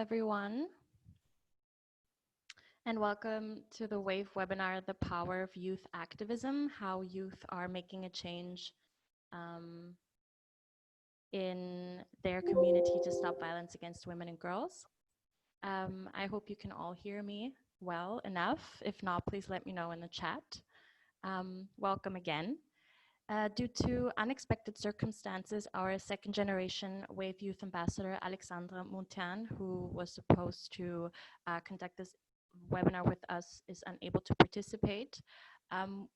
everyone, and welcome to the WAVE webinar, The Power of Youth Activism, How Youth Are Making a Change in their community to stop violence against women and girls. I hope you can all hear me well enough. If not, please let me know in the chat. Welcome again. Due to unexpected circumstances, our second generation WAVE Youth Ambassador, Alexandra Montagne, who was supposed to conduct this webinar with us, is unable to participate.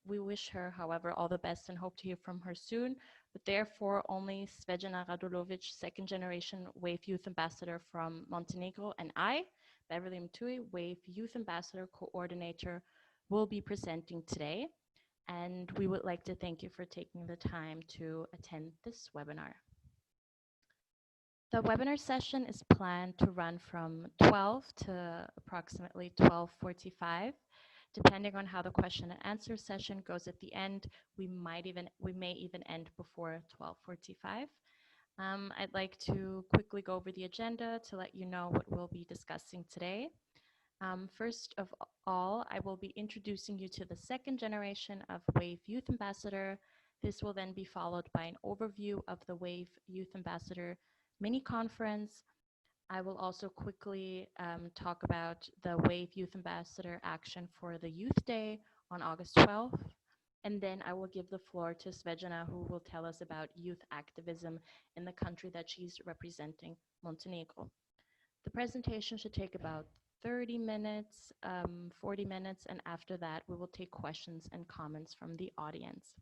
We wish her, however, all the best and hope to hear from her soon. But therefore, only Zvezdana Radulović, second generation WAVE Youth Ambassador from Montenegro, and I, Beverly Mtui, WAVE Youth Ambassador Coordinator, will be presenting today. And we would like to thank you for taking the time to attend this webinar. The webinar session is planned to run from 12 to approximately 12:45. Depending on how the question and answer session goes at the end, we may even end before 12:45. I'd like to quickly go over the agenda to let you know what we'll be discussing today. First of all, I will be introducing you to the second generation of WAVE Youth Ambassador. This will then be followed by an overview of the WAVE Youth Ambassador mini conference. I will also quickly talk about the WAVE Youth Ambassador action for the Youth Day on August 12th. And then I will give the floor to Zvezdana, who will tell us about youth activism in the country that she's representing, Montenegro. The presentation should take about 30 minutes, 40 minutes, and after that, we will take questions and comments from the audience.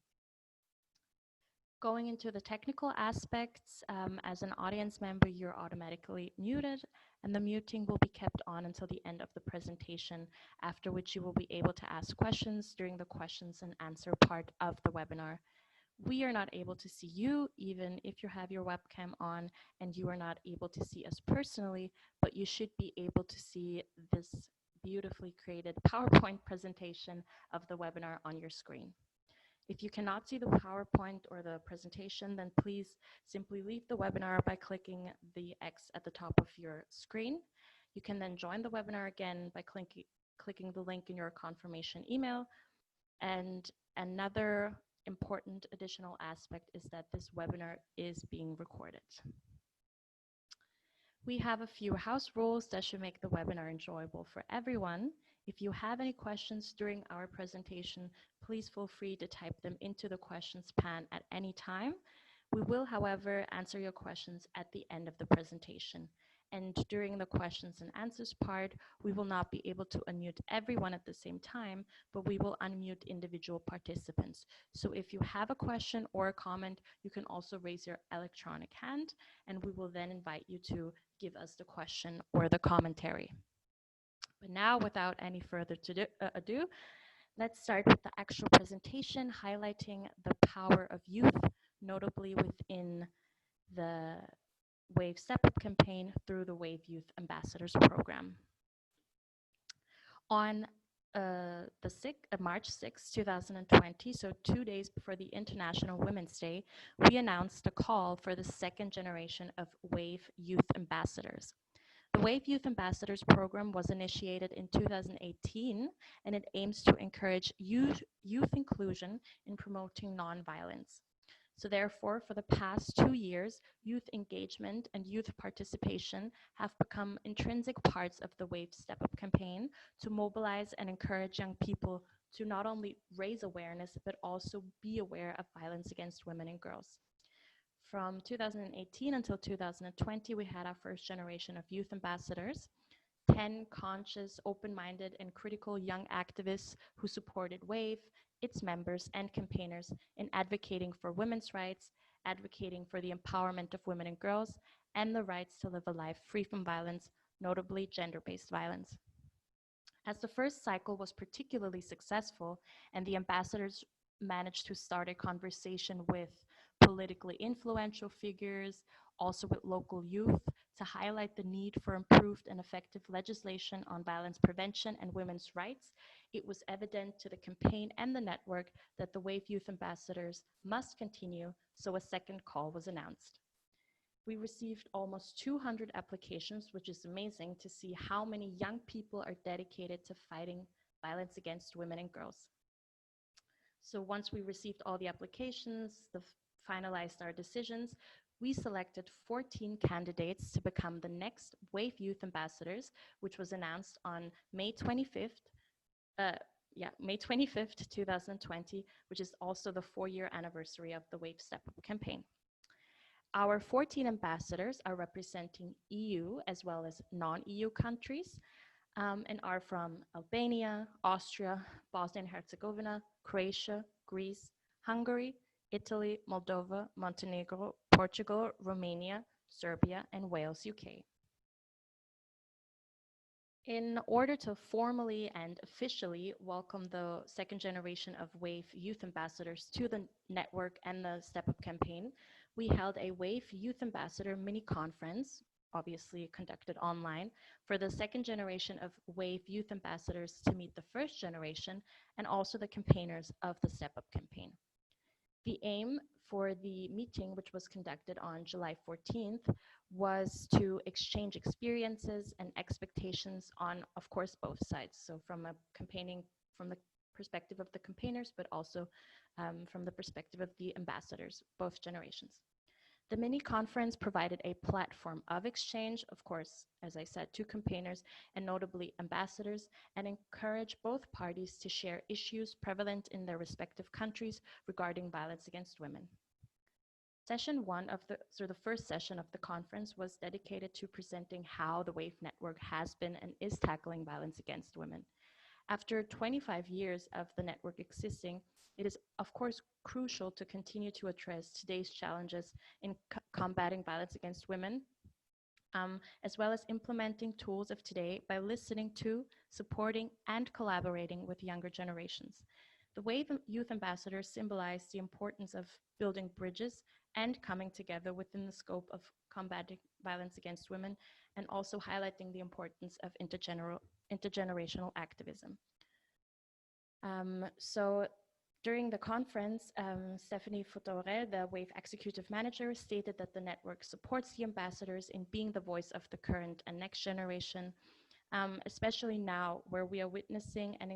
Going into the technical aspects, as an audience member, you're automatically muted, and the muting will be kept on until the end of the presentation, after which you will be able to ask questions during the questions and answer part of the webinar. We are not able to see you, even if you have your webcam on, and you are not able to see us personally, but you should be able to see this beautifully created PowerPoint presentation of the webinar on your screen. If you cannot see the PowerPoint or the presentation, then please simply leave the webinar by clicking the X at the top of your screen. You can then join the webinar again by clicking the link in your confirmation email. And another important additional aspect is that this webinar is being recorded. We have a few house rules that should make the webinar enjoyable for everyone. If you have any questions during our presentation, please feel free to type them into the questions pane at any time. We will, however, answer your questions at the end of the presentation. And during the questions and answers part, we will not be able to unmute everyone at the same time, but we will unmute individual participants. So if you have a question or a comment, you can also raise your electronic hand, and we will then invite you to give us the question or the commentary. But now, without any further ado, let's start with the actual presentation highlighting the power of youth, notably within the WAVE Step Up campaign through the WAVE Youth Ambassadors program. On March 6, 2020, so 2 days before the International Women's Day, we announced a call for the second generation of WAVE Youth Ambassadors. The WAVE Youth Ambassadors program was initiated in 2018, and it aims to encourage youth inclusion in promoting nonviolence. So therefore, for the past 2 years, youth engagement and youth participation have become intrinsic parts of the WAVE Step Up campaign to mobilize and encourage young people to not only raise awareness, but also be aware of violence against women and girls. From 2018 until 2020, we had our first generation of youth ambassadors, 10 conscious, open-minded, and critical young activists who supported WAVE, its members and campaigners in advocating for women's rights, advocating for the empowerment of women and girls, and the rights to live a life free from violence, notably gender-based violence. As the first cycle was particularly successful and the ambassadors managed to start a conversation with politically influential figures, also with local youth, to highlight the need for improved and effective legislation on violence prevention and women's rights, it was evident to the campaign and the network that the WAVE Youth Ambassadors must continue, so a second call was announced. We received almost 200 applications, which is amazing to see how many young people are dedicated to fighting violence against women and girls. So once we received all the applications, finalized our decisions, we selected 14 candidates to become the next WAVE Youth Ambassadors, which was announced on May 25th, May 25th, 2020, which is also the 4-year anniversary of the WAVE Step Up campaign. Our 14 ambassadors are representing EU as well as non-EU countries, and are from Albania, Austria, Bosnia and Herzegovina, Croatia, Greece, Hungary, Italy, Moldova, Montenegro, Portugal, Romania, Serbia, and Wales, UK. In order to formally and officially welcome the second generation of WAVE Youth Ambassadors to the network and the Step Up campaign, we held a WAVE Youth Ambassador mini conference, obviously conducted online, for the second generation of WAVE Youth Ambassadors to meet the first generation and also the campaigners of the Step Up campaign. The aim for the meeting, which was conducted on July 14th, was to exchange experiences and expectations on, of course, both sides. So from the perspective of the campaigners, but also from the perspective of the ambassadors, both generations. The mini conference provided a platform of exchange, of course, as I said, to campaigners and notably ambassadors, and encourage both parties to share issues prevalent in their respective countries regarding violence against women. Session one of the first session of the conference was dedicated to presenting how the WAVE network has been and is tackling violence against women. After 25 years of the network existing, it is, of course, crucial to continue to address today's challenges in combating violence against women, as well as implementing tools of today by listening to, supporting, and collaborating with younger generations. The WAVE Youth Ambassadors symbolize the importance of building bridges and coming together within the scope of combating violence against women, and also highlighting the importance of intergenerational activism. So during the conference, Stephanie Fotore, the WAVE executive manager, stated that the network supports the ambassadors in being the voice of the current and next generation, especially now where we are witnessing and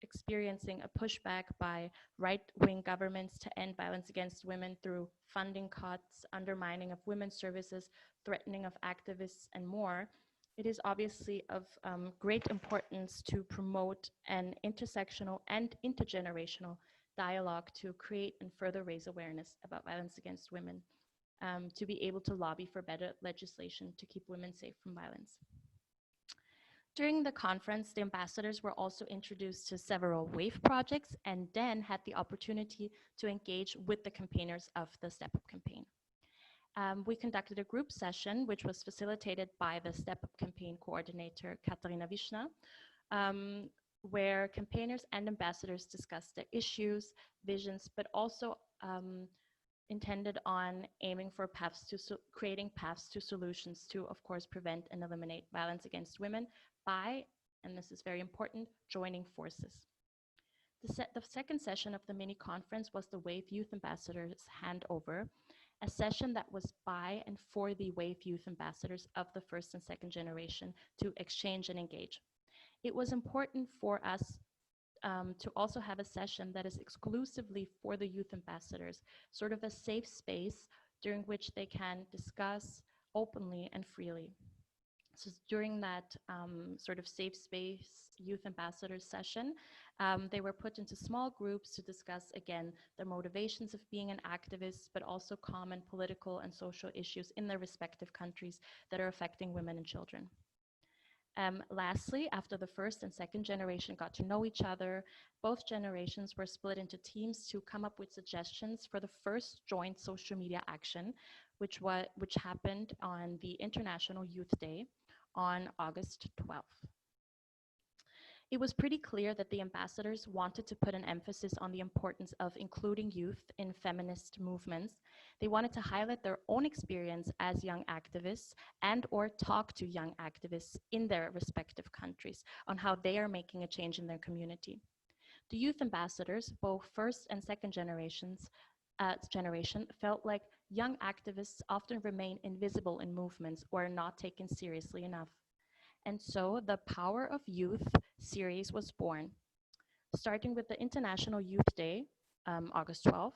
experiencing a pushback by right-wing governments to end violence against women through funding cuts, undermining of women's services, threatening of activists, and more. It is obviously of great importance to promote an intersectional and intergenerational dialogue to create and further raise awareness about violence against women, to be able to lobby for better legislation to keep women safe from violence. During the conference, the ambassadors were also introduced to several WAVE projects and then had the opportunity to engage with the campaigners of the Step Up campaign. We conducted a group session, which was facilitated by the Step Up campaign coordinator, Katarina Vishna, where campaigners and ambassadors discussed their issues, visions, but also intended on aiming for creating paths to solutions to, of course, prevent and eliminate violence against women by, and this is very important, joining forces. The second session of the mini conference was the WAVE Youth Ambassadors Handover, a session that was by and for the WAVE Youth Ambassadors of the first and second generation to exchange and engage. It was important for us to also have a session that is exclusively for the youth ambassadors, sort of a safe space during which they can discuss openly and freely. So during that sort of safe space youth ambassadors session, they were put into small groups to discuss, again, the motivations of being an activist, but also common political and social issues in their respective countries that are affecting women and children. Lastly, after the first and second generation got to know each other, both generations were split into teams to come up with suggestions for the first joint social media action, which happened on the International Youth Day on August 12th. It was pretty clear that the ambassadors wanted to put an emphasis on the importance of including youth in feminist movements. They wanted to highlight their own experience as young activists and or talk to young activists in their respective countries on how they are making a change in their community. The youth ambassadors, both first and second generation, felt like young activists often remain invisible in movements or are not taken seriously enough. And so the Power of Youth series was born, starting with the International Youth Day, August 12th,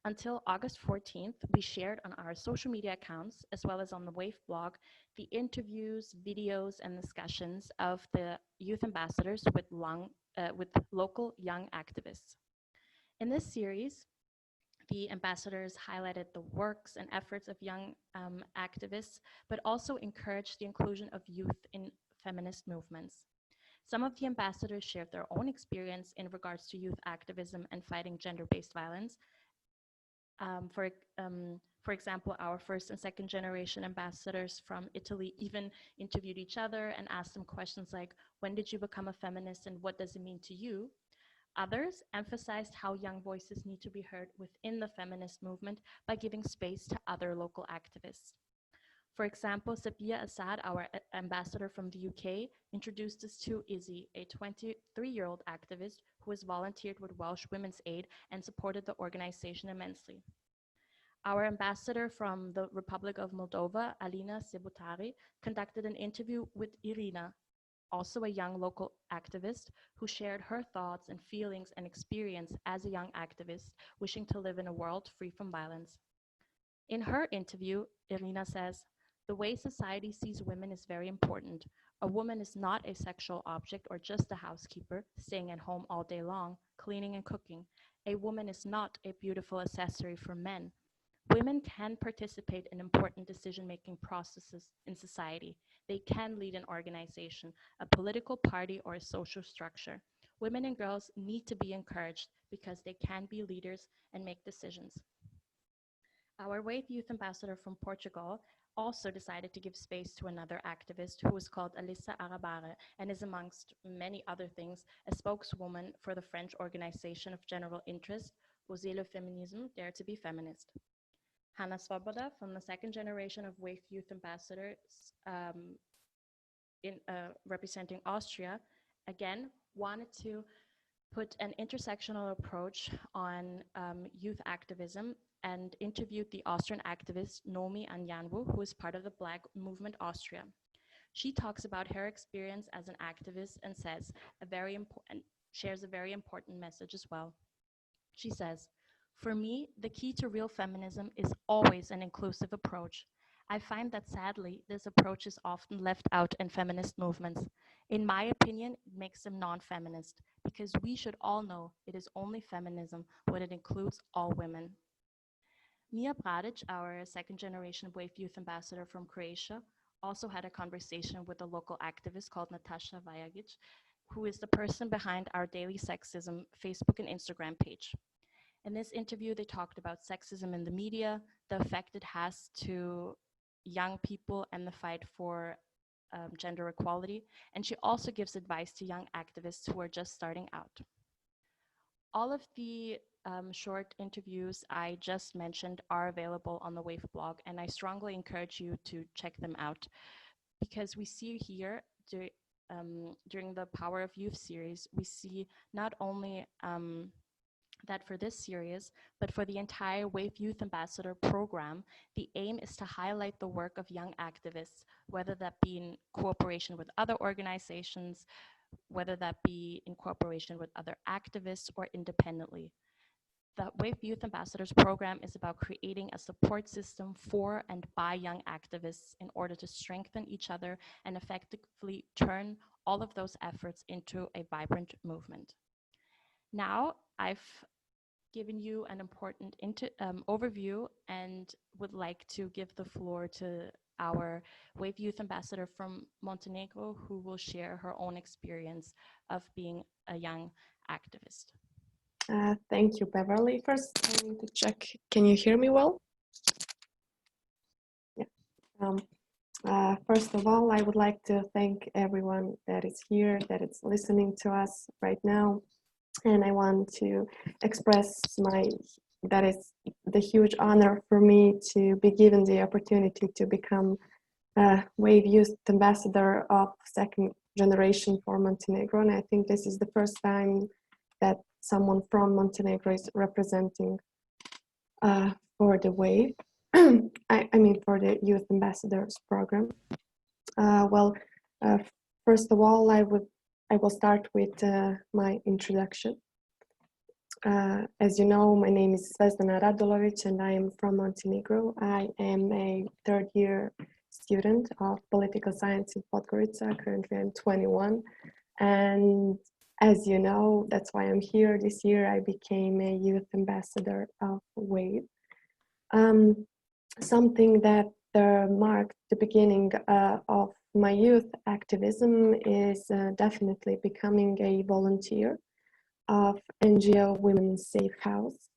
until August 14th, we shared on our social media accounts, as well as on the WAVE blog, the interviews, videos, and discussions of the youth ambassadors with local young activists. In this series, the ambassadors highlighted the works and efforts of young activists, but also encouraged the inclusion of youth in feminist movements. Some of the ambassadors shared their own experience in regards to youth activism and fighting gender-based violence. For example, our first and second generation ambassadors from Italy even interviewed each other and asked them questions like, when did you become a feminist and what does it mean to you? Others emphasized how young voices need to be heard within the feminist movement by giving space to other local activists. For example, Sabia Assad, our ambassador from the UK, introduced us to Izzy, a 23-year-old activist who has volunteered with Welsh Women's Aid and supported the organization immensely. Our ambassador from the Republic of Moldova, Alina Sebutari, conducted an interview with Irina, also a young local activist who shared her thoughts and feelings and experience as a young activist wishing to live in a world free from violence. In her interview, Irina says, "The way society sees women is very important. A woman is not a sexual object or just a housekeeper, staying at home all day long, cleaning and cooking. A woman is not a beautiful accessory for men. Women can participate in important decision-making processes in society. They can lead an organization, a political party, or a social structure. Women and girls need to be encouraged because they can be leaders and make decisions." Our WAVE Youth Ambassador from Portugal also decided to give space to another activist who is called Alissa Arabare and is, amongst many other things, a spokeswoman for the French organization of general interest, Osez le Feminisme, Dare to be Feminist. Hanna Svoboda, from the second generation of WAVE Youth Ambassadors representing Austria, again, wanted to put an intersectional approach on youth activism and interviewed the Austrian activist Nomi Anyanwu, who is part of the Black Movement Austria. She talks about her experience as an activist and says shares a very important message as well. She says, "For me, the key to real feminism is always an inclusive approach. I find that sadly, this approach is often left out in feminist movements. In my opinion, it makes them non-feminist, because we should all know it is only feminism when it includes all women." Mia Bradic, our second generation WAVE Youth Ambassador from Croatia, also had a conversation with a local activist called Natasha Vajagic, who is the person behind our Daily Sexism Facebook and Instagram page. In this interview, they talked about sexism in the media, the effect it has to young people and the fight for gender equality, and she also gives advice to young activists who are just starting out. All of the short interviews I just mentioned are available on the WAVE blog, and I strongly encourage you to check them out, because we see here during the Power of Youth series, we see not only that for this series, but for the entire WAVE Youth Ambassador program, the aim is to highlight the work of young activists, whether that be in cooperation with other organizations, whether that be in cooperation with other activists or independently. The WAVE Youth Ambassadors program is about creating a support system for and by young activists in order to strengthen each other and effectively turn all of those efforts into a vibrant movement. Now, I've given you an important overview and would like to give the floor to our WAVE Youth Ambassador from Montenegro, who will share her own experience of being a young activist. Thank you, Beverly. First, I need to check. Can you hear me well? Yeah. First of all, I would like to thank everyone that is here, that is listening to us right now. And I want to express that is the huge honor for me to be given the opportunity to become WAVE Youth Ambassador of second generation for Montenegro. And I think this is the first time that someone from Montenegro is representing for the WAVE. I mean for the Youth Ambassadors program. Well, first of all, I will start with my introduction. As you know, my name is Zvezdana Radulović and I am from Montenegro. I am a third-year student of political science in Podgorica. Currently, I'm 21. And as you know, that's why I'm here. This year, I became a youth ambassador of WAVE. Something that marked the beginning of my youth activism is definitely becoming a volunteer of NGO Women's Safe House.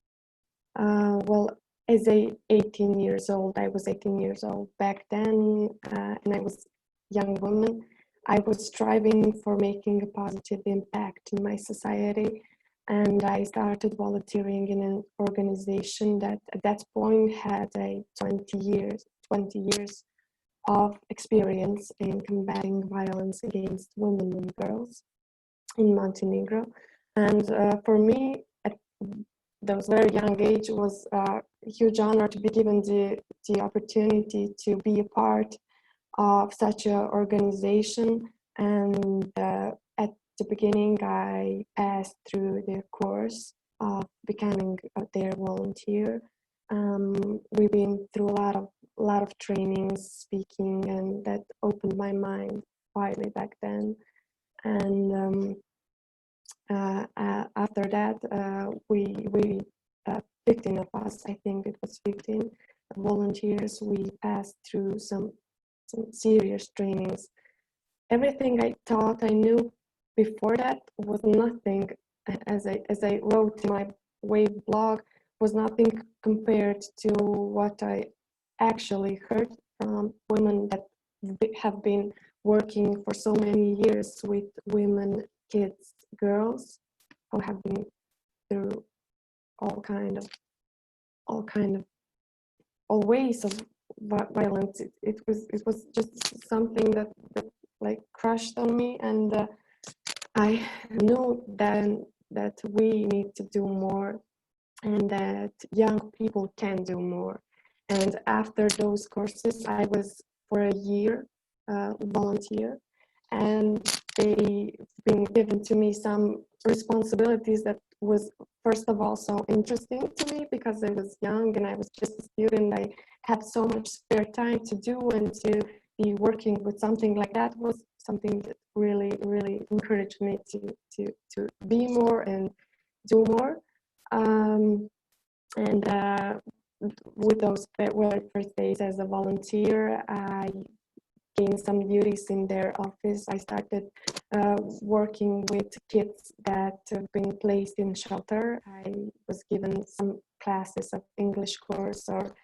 Well, as I was 18 years old back then, and I was a young woman. I was striving for making a positive impact in my society, and I started volunteering in an organization that at that point had a 20 years of experience in combating violence against women and girls in Montenegro. And for me, at those very young age, it was a huge honor to be given the opportunity to be a part of such an organization. And at the beginning, I passed through the course of becoming their volunteer. We've been through a lot of trainings, speaking, and that opened my mind widely back then. And after that, we 15 of us, I think it was 15 volunteers, we passed through some serious trainings. Everything I thought I knew before that was nothing, as I wrote in my WAVE blog, was nothing compared to what I actually heard from women that have been working for so many years with women, kids, girls who have been through all ways of violence. It was just something that like crushed on me, and I knew then that we need to do more and that young people can do more. And after those courses, I was for a year volunteer, and they've been given to me some responsibilities that was first of all so interesting to me because I was young and I was just a student. I had so much spare time to do, and to be working with something like that was something that really encouraged me to be more and do more. And with those very first days as a volunteer, I gained some duties in their office. I started working with kids that have been placed in shelter. I was given some classes of English course or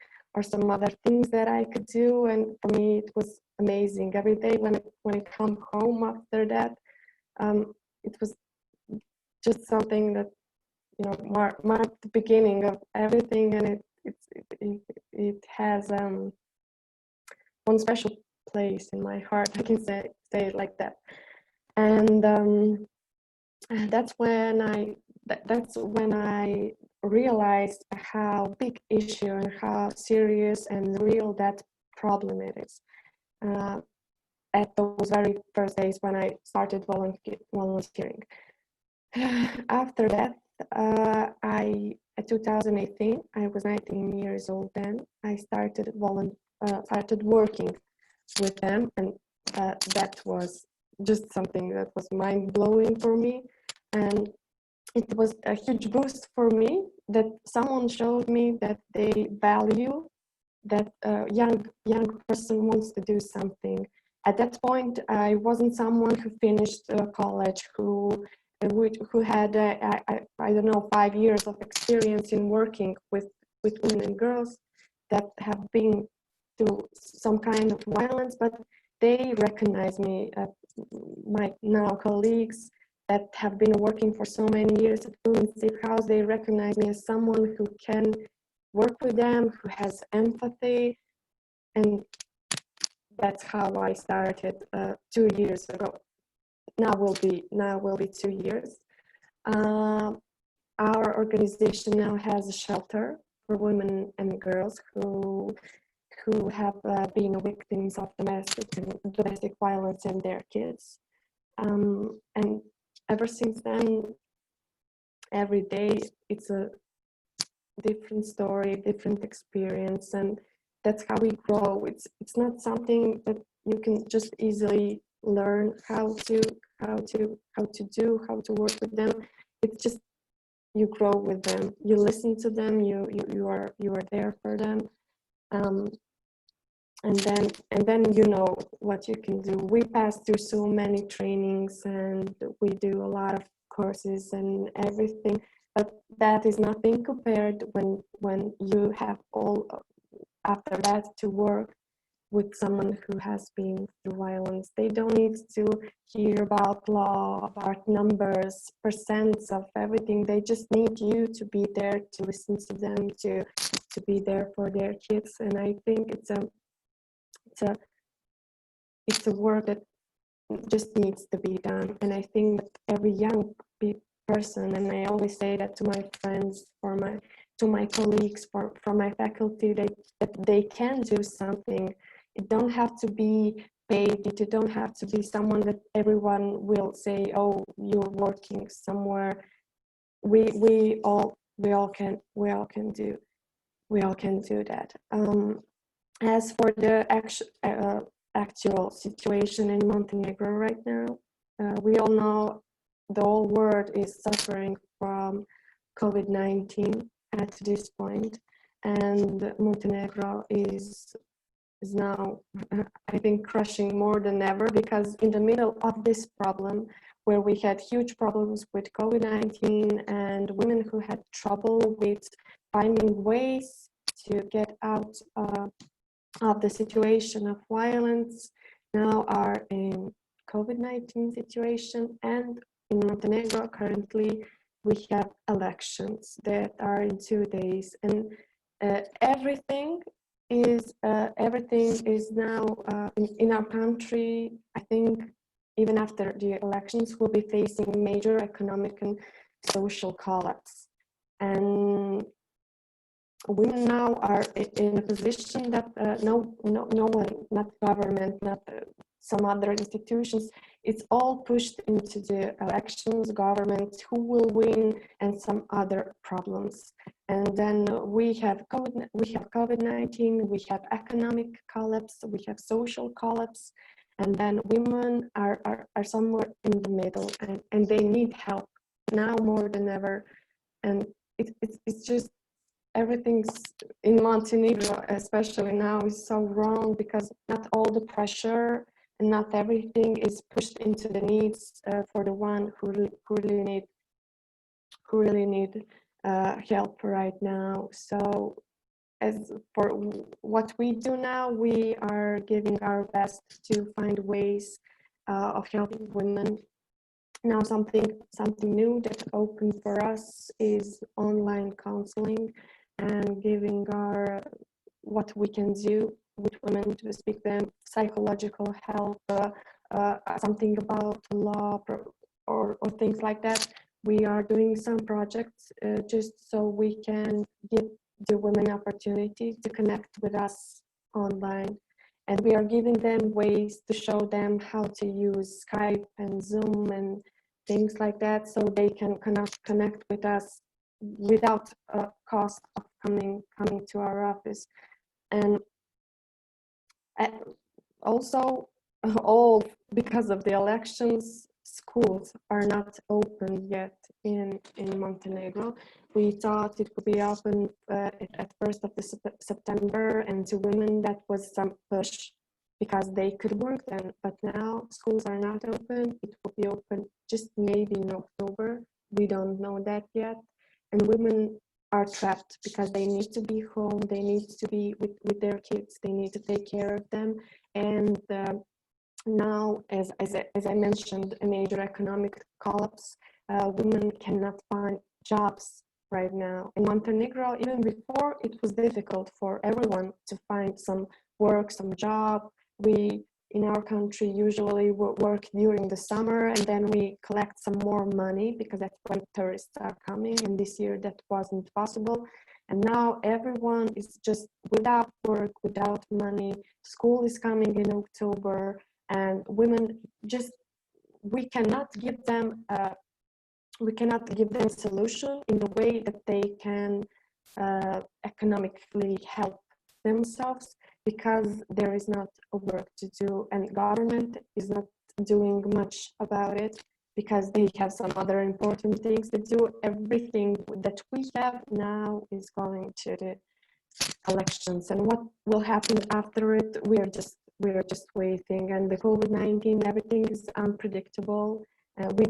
some other things that I could do, and for me it was amazing. Every day when I come home after that, it was just something that marked the beginning of everything, and it has one special place in my heart. I can say it like that. And that's when I realized how big issue and how serious and real that problem it is. At those very first days when I started volunteering. After that, at 2018, I was 19 years old then. I started working with them, and that was just something that was mind-blowing for me. And it was a huge boost for me that someone showed me that they value that young person wants to do something. At that point, I wasn't someone who finished college, who had I don't know 5 years of experience in working with women and girls that have been through some kind of violence, but they recognize me. My now colleagues that have been working for so many years at Women's Safe House, they recognize me as someone who can work with them, who has empathy, and that's how I started 2 years ago. Now will be 2 years. Our organization now has a shelter for women and girls who have been victims of domestic violence and their kids. And ever since then, every day it's a different story, different experience, and that's how we grow. It's not something that you can just easily learn how to work with them. It's just you grow with them, you listen to them, you are there for them, and then you know what you can do. We pass through so many trainings and we do a lot of courses and everything, but that is nothing compared when you have all after that to work with someone who has been through violence. They don't need to hear about law, about numbers, percents of everything. They just need you to be there, to listen to them, to be there for their kids. And I think it's a work that just needs to be done. And I think that every young person, and I always say that to my friends, to my colleagues, from my faculty, that they can do something. It don't have to be paid. It don't have to be someone that everyone will say, "Oh, you're working somewhere." We all can do that. As for the actual situation in Montenegro right now, we all know the whole world is suffering from COVID-19 at this point, and Montenegro is now, I think, crushing more than ever, because in the middle of this problem, where we had huge problems with COVID-19 and women who had trouble with finding ways to get out of the situation of violence, now are in COVID-19 situation. And in Montenegro currently we have elections that are in 2 days, and everything is now in our country. I think even after the elections we'll be facing major economic and social collapse, and women now are in a position that no one, not government, not some other institutions, it's all pushed into the elections, government, who will win, and some other problems. And then we have COVID-19, we have economic collapse, we have social collapse, and then women are somewhere in the middle, and they need help now more than ever. And it's just everything's in Montenegro, especially now, is so wrong, because not all the pressure and not everything is pushed into the needs for the one who really need help right now. So as for what we do now, we are giving our best to find ways of helping women. Now something new that opened for us is online counseling, and giving our what we can do with women to speak them psychological help, something about law or things like that. We are doing some projects just so we can give the women opportunity to connect with us online, and we are giving them ways to show them how to use Skype and Zoom and things like that, so they can connect with us without a cost of coming to our office. And also, all because of the elections, schools are not open yet in Montenegro. We thought it would be open at 1st of September, and to women that was some push because they could work then. But now schools are not open. It will be open just maybe in October. We don't know that yet. And women are trapped because they need to be home, they need to be with their kids, they need to take care of them. And now, as I mentioned, a major economic collapse, women cannot find jobs right now. In Montenegro, even before, it was difficult for everyone to find some work, some job. We in our country usually work during the summer, and then we collect some more money because that's when tourists are coming, and this year that wasn't possible. And now everyone is just without work, without money. School is coming in October, and women just, we cannot give them solution in a way that they can economically help themselves, because there is not a work to do, and government is not doing much about it because they have some other important things to do. Everything that we have now is going to the elections, and what will happen after it, we are just waiting. And the COVID-19, everything is unpredictable. We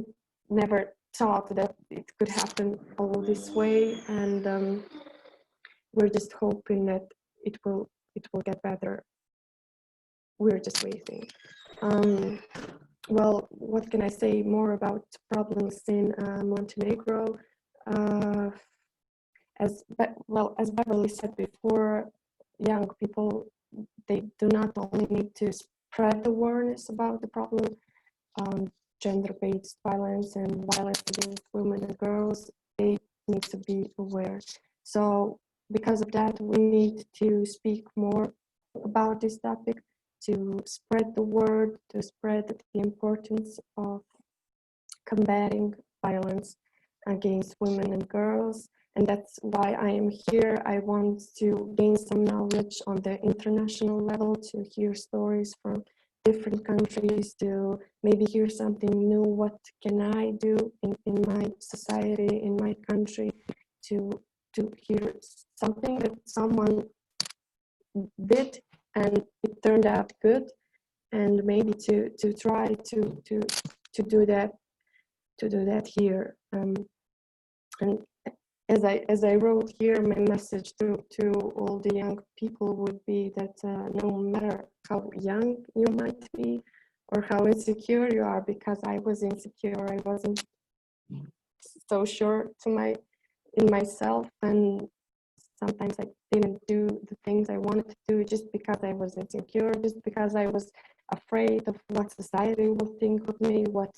never thought that it could happen all this way, and we're just hoping that it will get better. We're just waiting. Well, what can I say more about problems in Montenegro? As Beverly said before, young people, they do not only need to spread awareness about the problem, gender-based violence and violence against women and girls, they need to be aware. So because of that, we need to speak more about this topic, to spread the word, to spread the importance of combating violence against women and girls. And that's why I am here. I want to gain some knowledge on the international level, to hear stories from different countries, to maybe hear something new. What can I do in my society, in my country, to hear something that someone did and it turned out good, and maybe to try to do that here. And as I wrote here, my message to all the young people would be that no matter how young you might be or how insecure you are, because I was insecure, I wasn't so sure in myself, and sometimes I didn't do the things I wanted to do just because I was insecure, just because I was afraid of what society will think of me, what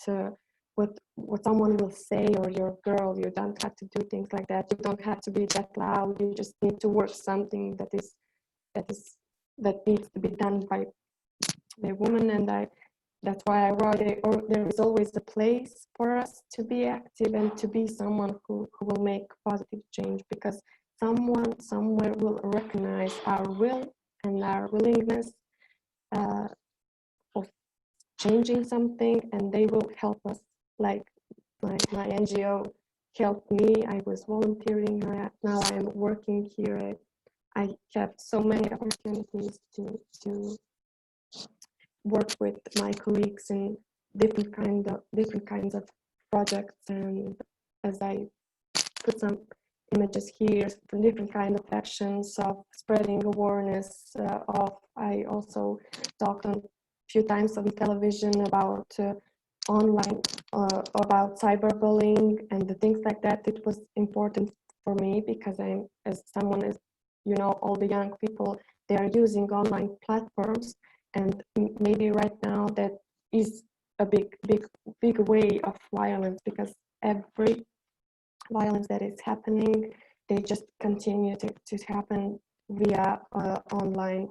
someone will say. Or you're a girl, you don't have to do things like that, you don't have to be that loud, you just need to work something that needs to be done by a woman. And that's why I wrote it, or there is always a place for us to be active and to be someone who will make positive change, because someone somewhere will recognize our will and our willingness of changing something, and they will help us. Like my NGO helped me. I was volunteering. Now I am working here. I have so many opportunities to work with my colleagues in different kinds of projects. And as I put some images here from different kind of actions of spreading awareness I also talked a few times on television about online about cyberbullying and the things like that. It was important for me because I'm, as someone is, all the young people, they are using online platforms, and maybe right now that is a big way of violence, because every violence that is happening, they just continue to happen via online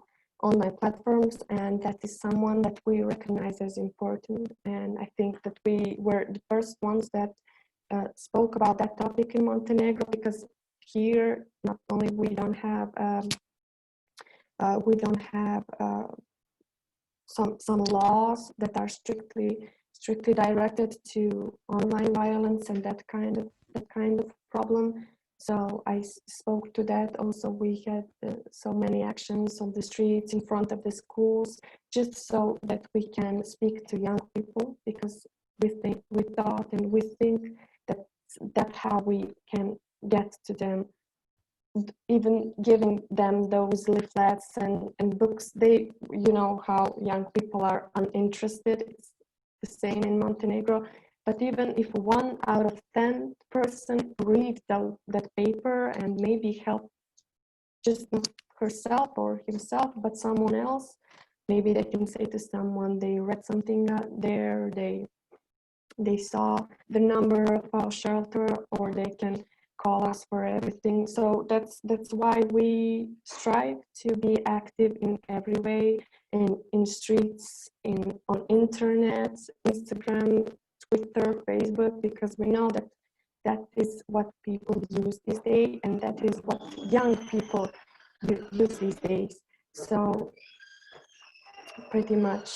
platforms, and that is someone that we recognize as important. And I think that we were the first ones that spoke about that topic in Montenegro, because here not only we don't have some laws that are strictly directed to online violence and that kind of problem. So I spoke to that. Also, we had so many actions on the streets, in front of the schools, just so that we can speak to young people, because we thought and we think that that's how we can get to them. Even giving them those leaflets and books, they, how young people are uninterested. It's the same in Montenegro. But even if 1 out of 10 person read that paper and maybe help just not herself or himself, but someone else, maybe they can say to someone, they read something there, they saw the number of our shelter, or they can call us for everything. So that's why we strive to be active in every way, in streets, on internet, Instagram, Twitter, Facebook, because we know that that is what people use these days, and that is what young people use these days. So pretty much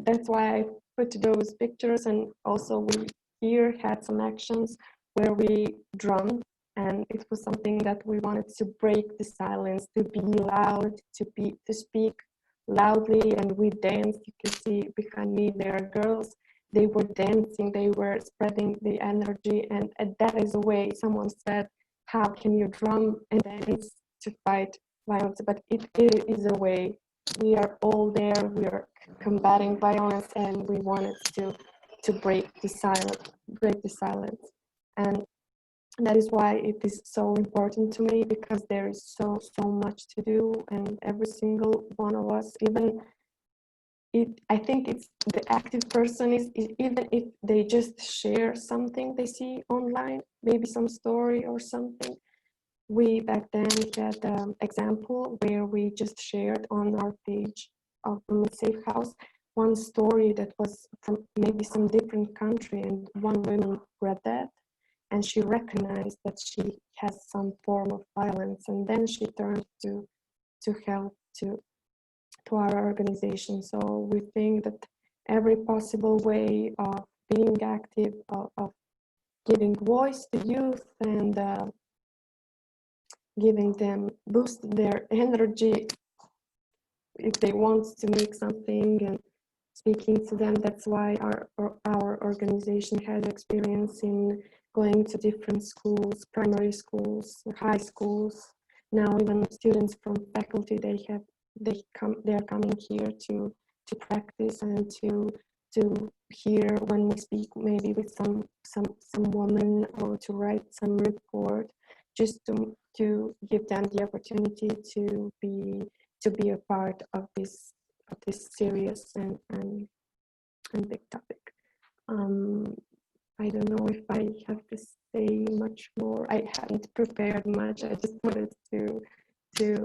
that's why I put those pictures. And also we here had some actions where we drummed, and it was something that we wanted to break the silence, to be loud, to speak loudly. And we danced. You can see behind me there are girls. They were dancing, they were spreading the energy, and that is a way. Someone said, how can you drum and dance to fight violence? But it is a way. We are all there, we are combating violence, and we wanted to break the silence. And that is why it is so important to me, because there is so much to do, and every single one of us, even I think it's the active person is even if they just share something they see online, maybe some story or something. We back then had an example where we just shared on our page of Safe House one story that was from maybe some different country, and one woman read that and she recognized that she has some form of violence, and then she turned to help to our organization. So we think that every possible way of being active, of giving voice to youth, and giving them, boost their energy if they want to make something, and speaking to them. That's why our organization has experience in going to different schools, primary schools, high schools. Now even students from faculty, they are coming here to practice and to hear when we speak, maybe with some woman, or to write some report, just to give them the opportunity to be a part of this serious and big topic. I don't know if I have to say much more. I haven't prepared much. I just wanted to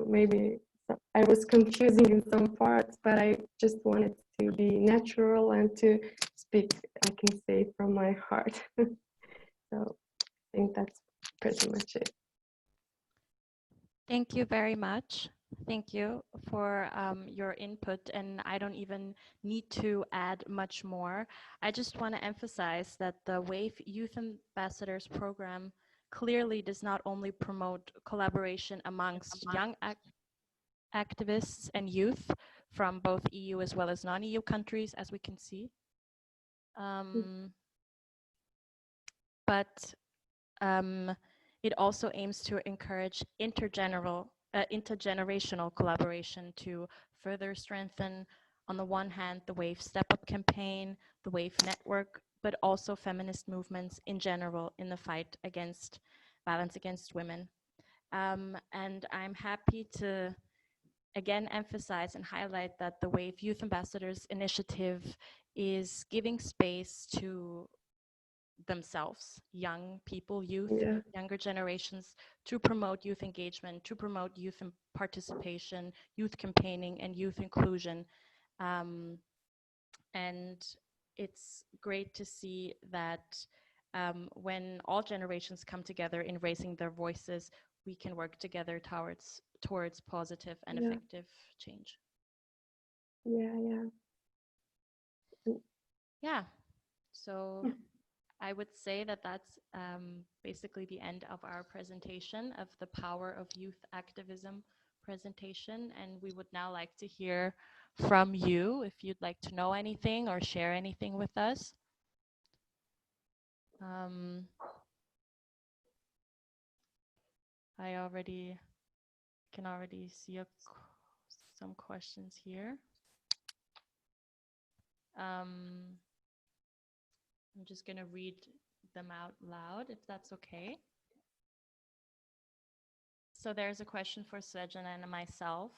maybe, I was confusing in some parts, but I just wanted to be natural and to speak, I can say, from my heart. So I think that's pretty much it. Thank you very much. Thank you for your input, and I don't even need to add much more. I just want to emphasize that the WAVE Youth Ambassadors program clearly does not only promote collaboration amongst young activists and youth from both EU as well as non-EU countries, as we can see, but it also aims to encourage intergenerational collaboration to further strengthen, on the one hand, the WAVE Step Up campaign, the WAVE network, but also feminist movements in general in the fight against violence against women. And I'm happy to again emphasize and highlight that the WAVE Youth Ambassadors initiative is giving space to themselves, young people, youth, younger generations, to promote youth engagement, to promote youth participation, youth campaigning, and youth inclusion. And it's great to see that when all generations come together in raising their voices, we can work together towards positive and effective change. Yeah, so I would say that that's basically the end of our presentation of the Power of Youth Activism presentation. And we would now like to hear from you if you'd like to know anything or share anything with us. I can already see some questions here. I'm just going to read them out loud, if that's okay. So there's a question for Zvezdana and myself.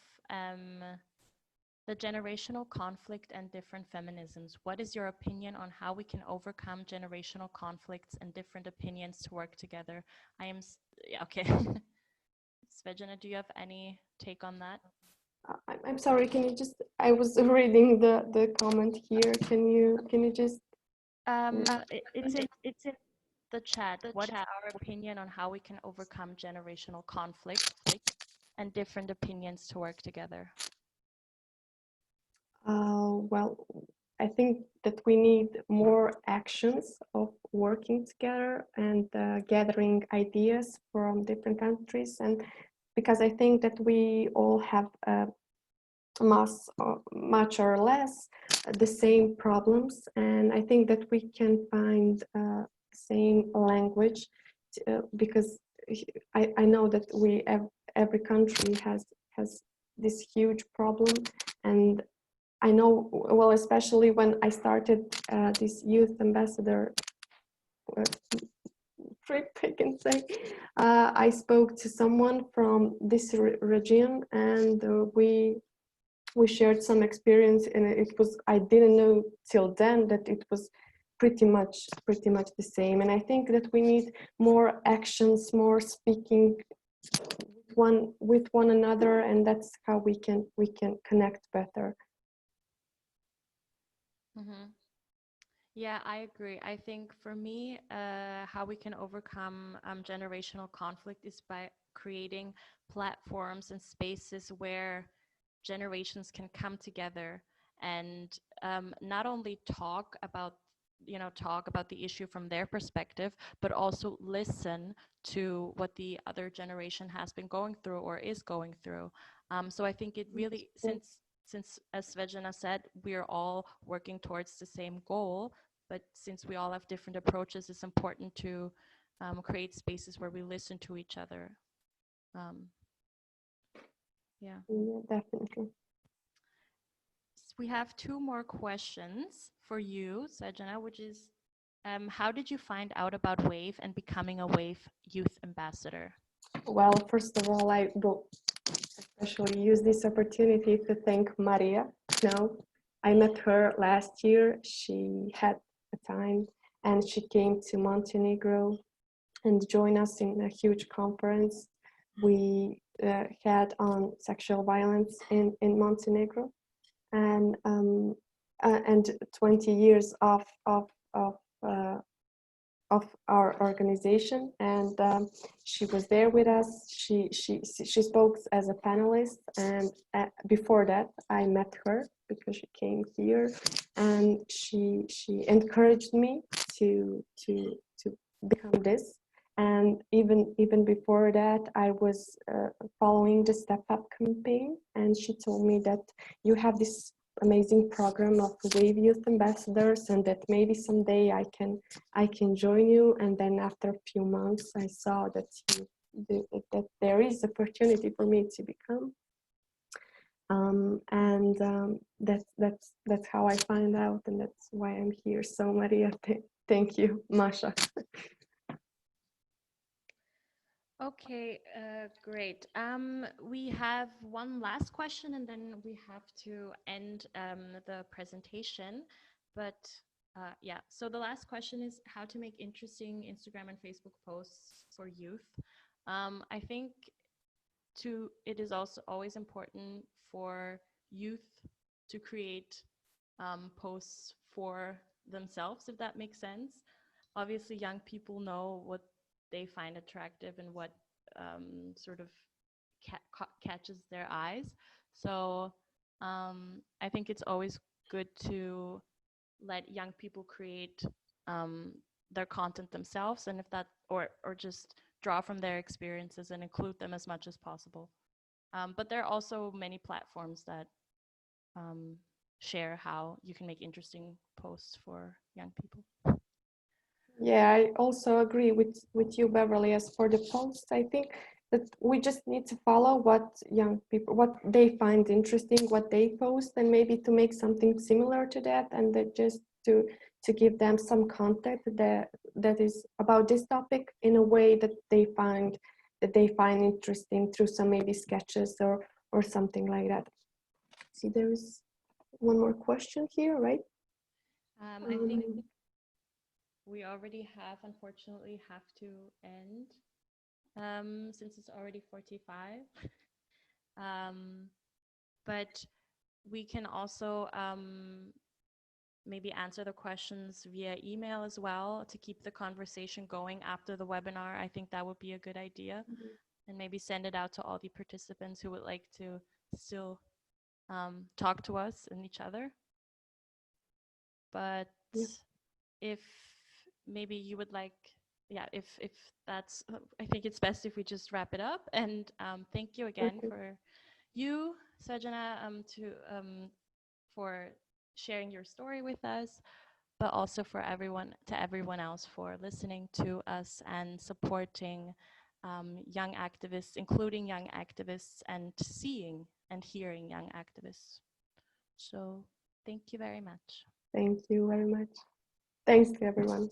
The generational conflict and different feminisms. What is your opinion on how we can overcome generational conflicts and different opinions to work together? Yeah, okay. Zvezdana, do you have any take on that? I'm sorry, can you just, I was reading the comment here. Can you just? It's in the chat. What is our opinion on how we can overcome generational conflict and different opinions to work together? Well, I think that we need more actions of working together and gathering ideas from different countries, and because I think that we all have much or less the same problems, and I think that we can find same language because I know that every country has this huge problem, and I know, well, especially when I started this youth ambassador trip, I can say, I spoke to someone from this region, and we shared some experience, and it was, I didn't know till then that it was pretty much the same. And I think that we need more actions, more speaking with one another, and that's how we can connect better. Mm-hmm. Yeah, I agree. I think for me, how we can overcome generational conflict is by creating platforms and spaces where generations can come together and not only talk about the issue from their perspective, but also listen to what the other generation has been going through or is going through. So I think it really, since as Zvezdana said, we're all working towards the same goal, but since we all have different approaches, it's important to create spaces where we listen to each other. Yeah, definitely. We have two more questions for you, Zvezdana, which is, how did you find out about WAVE and becoming a WAVE youth ambassador? Well, first of all, I will especially use this opportunity to thank Maria. Now, I met her last year. She had a time and she came to Montenegro and joined us in a huge conference we had on sexual violence in Montenegro, and 20 years of our organization, and she was there with us. She spoke as a panelist, and before that I met her because she came here, and she encouraged me to become this. And even before that, I was following the Step Up campaign, and she told me that you have this amazing program of WAVE Youth Ambassadors, and that maybe someday I can join you. And then after a few months, I saw that that there is opportunity for me to become. That's how I find out, and that's why I'm here. So Maria, thank you, Masha. Okay, great. We have one last question, and then we have to end the presentation. But yeah, so the last question is how to make interesting Instagram and Facebook posts for youth. I think it is also always important for youth to create posts for themselves, if that makes sense. Obviously, young people know what they find attractive and what sort of catches their eyes. So I think it's always good to let young people create their content themselves, and if that, or just draw from their experiences and include them as much as possible. But there are also many platforms that share how you can make interesting posts for young people. Yeah, I also agree with you, Beverly. As for the posts, I think that we just need to follow what young people, what they find interesting, what they post, and maybe to make something similar to that, and that just to give them some content that is about this topic in a way that they find they find interesting through some maybe sketches or something like that. See, there is one more question here, right? I think we already unfortunately have to end since it's already 45. But we can also maybe answer the questions via email as well to keep the conversation going after the webinar. I think that would be a good idea. And maybe send it out to all the participants who would like to still talk to us and each other. But if maybe you would like, if that's, I think it's best if we just wrap it up. And thank you again for you, Zvezdana, for sharing your story with us, but also for everyone else for listening to us and supporting young activists, including young activists, and seeing and hearing young activists. So thank you very much. Thank you very much. Thanks to everyone.